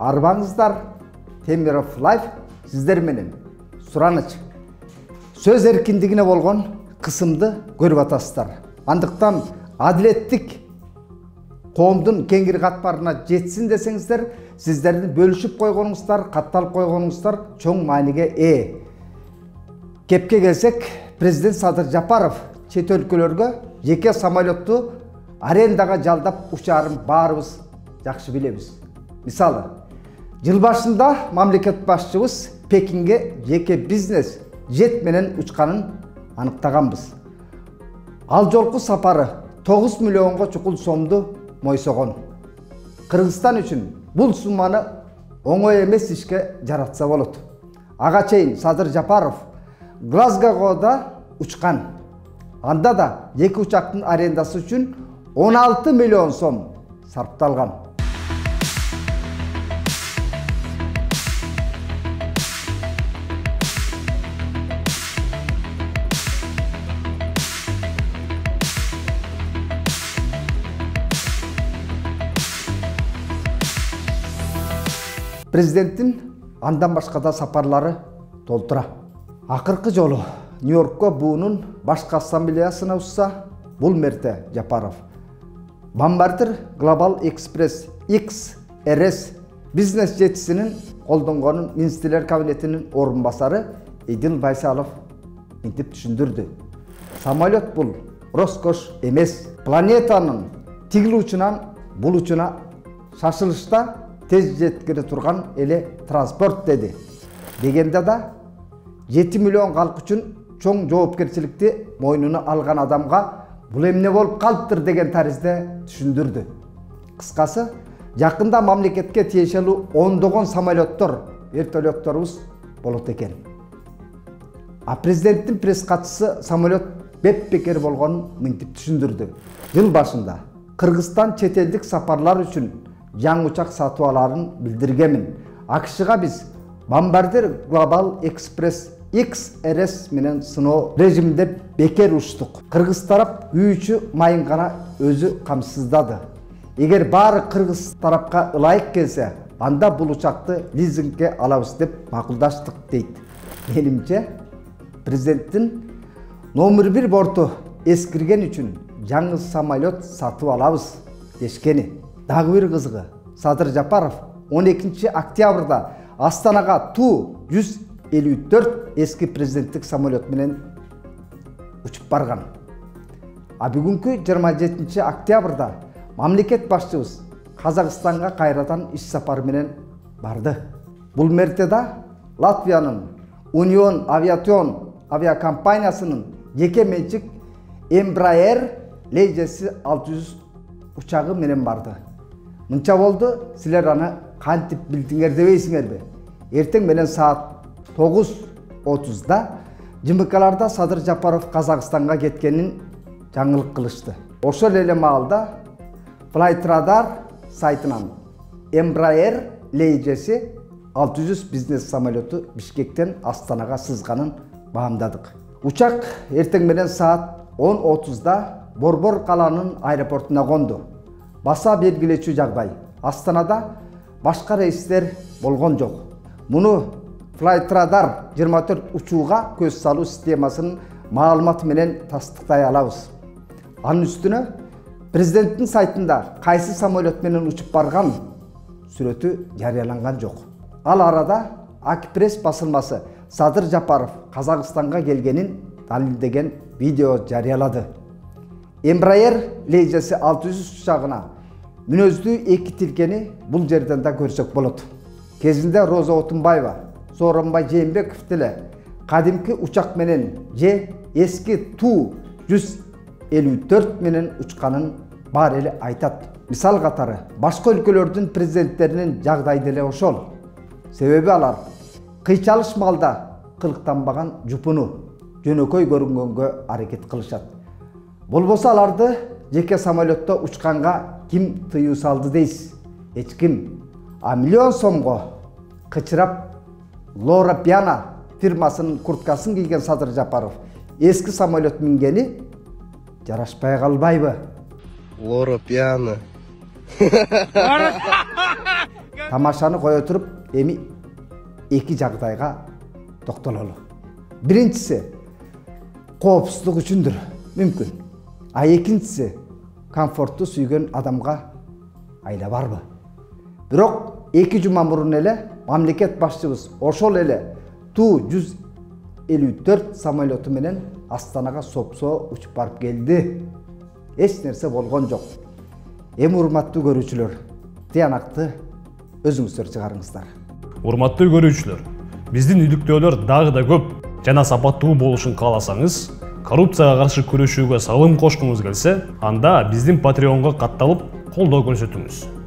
арбаңыздар. Темиров Лайф сіздер менен. Сураныч. Сөз эркиндигине болгон кысымды көрүп атасыздар. Андыктан адилеттик коомдун кеңири катмарына жетсин десеңиздер, сиздердин бөлүшүп койгонуңуздар, катталып койгонуңуздар чоң мааниге ээ. Кепке келсек, президент Садыр Жапаров чет өлкөлөргө жеке самолетту арендага жалдап учаарын баарыбыз жакшы билебиз. Мисалы, жыл башында мамлекет башчыбыз Пекинге жеке бизнес жет менен учканын аныктаганбыз. Ал жолку сапары 9 миллионго чукул сомду мойсогон. Кыргызстан үчүн бул сумманы оңой эмес ишке жаратса болот. Ага чейин Садыр Жапаров Глазгода учкан. Анда да эки учактын арендасы үчүн 16 миллион сом сарпталган. Президенттин андан башка да сапарлары толтура. Акыркы жолу Нью-Йоркко буунун башкы ассамблеясына ушса, бул мерте Жапаров Бомбардир Global Express XRS бизнес жетисинин колдонгонун министрлер кабинетинин орун басары Эдил Байсалов мынтип түшүндүрдү. Самолет бул роскош эмес, планетанын тигил учунан бул учуна шашылышта тез жеткире турган эле транспорт деди. Дегенде да 7 миллион калк үчүн чоң жоопкерчиликти мойнуна алган адамга бул эмне болуп калыптыр деген таризде түшүндүрдү. Кыскасы, жакында мамлекетке тиешелүү ондогон самолеттор, вертолетторубуз болот экен. А президенттин пресс катчысы самолет бепбекер болгонун мынтип түшүндүрдү. Жыл башында Кыргызстан чет элдик сапарлар үчүн жаңы учак сатып аларын билдиргенмин. АКШга биз Бомбардир Global Express XRS менен сыноо режиминде бекер учтук. Кыргыз тарап үй ичи майын гана өзү камсыздады. Эгер баары кыргыз тарапка ылайык келсе, анда бул учакты лизингге алабыз деп макулдаштык дейт. Менимче, президенттин номер 1 борту эскирген үчүн жаңы самолет сатып алабыз дешкени. Дагы бир кызыгы, Садыр Жапаров 12 октябрда Астанага Ту-154 эски президенттик самолет менен учуп барган. А бүгүнкү 27 октябрда мамлекет башчыбыз Казакстанга кайрадан иш сапары менен барды. Бул мертеда Латвиянын Union Aviation авиакомпаниясынын жеке менчик Embraer Legacy 600 учагы менен барды. Мынча болду, силер аны кантип билдиңер дебейсиңерби? Эртең менен саат 9:30да ЖМКларда Садыр Жапаров Казакстанга кеткенин жаңылык кылышты. Ошол эле маалда Flightradar сайтынан Embraer Legacy 600 бизнес самолету Бишкектен Астанага сызганын баамдадык. Учак эртең менен саат 10:30да Борбор каланын аэропортуна конду. Баса белгилечүү жагдай. Астанада башка рейстер болгон жок. Муну Flightradar 24 учууга көз салуу системасынын маалыматы менен тастыктай алабыз. Анын үстүнө президенттин сайтында кайсы самолет менен учуп барган сүрөтү жарыяланган жок. Ал арада Акпресс басылмасы Садыр Жапаров Казакстанга келгенин далилдеген видео жарыялады. Embraer Legacy 600 учагына мүнөздүү эки тилкени бул жерден да көрсөк болот. Кезинде Роза Отунбаева, Сооронбай Жээнбеков деле кадимки учак менен же эски Ту-154 менен учканын бар эле айтат. Мисал катары, башка өлкөлөрдүн президенттеринин жагдайды эле ошол. Себеби алар кыйчалыш малда кылыктанбаган жупуну жөнөкөй көрүнгөнгө аракет кылышат. Болбосо аларды жеке самолетто учканга ким тыюу салды дейсиз? Эч ким. А миллион сомго кычырап Лора Пиана фирмасынын курткасын кийген Садыр Жапаров эски самолет мингени жарашпай калбайбы? Лора Пиана Тамашаны кое туруп, эми эки жагдайга токтололу. Биринчиси коопсуздук үчүндүр, мүмкүн. А экинчиси комфортту сүйгөн адамга айла барбы? Бирок 2 жума мурун эле мамлекет башчыбыз ошол эле Ту-154 самолету менен Астанага сопсо учуп барып келди. Эч нерсе болгон жок. Эми урматтуу көрүүчүлөр, тыянакты өзүңүздөр чыгарыңыздар. Урматтуу көрүүчүлөр, биздин иликтөөлөр дагы да көп жана сапаттуу болушун кааласаңыз, коррупцияга каршы күрөшүүгө салым кошкуңуз келсе, анда биздин Patreon'га катталып колдоо көрсөтүңүз.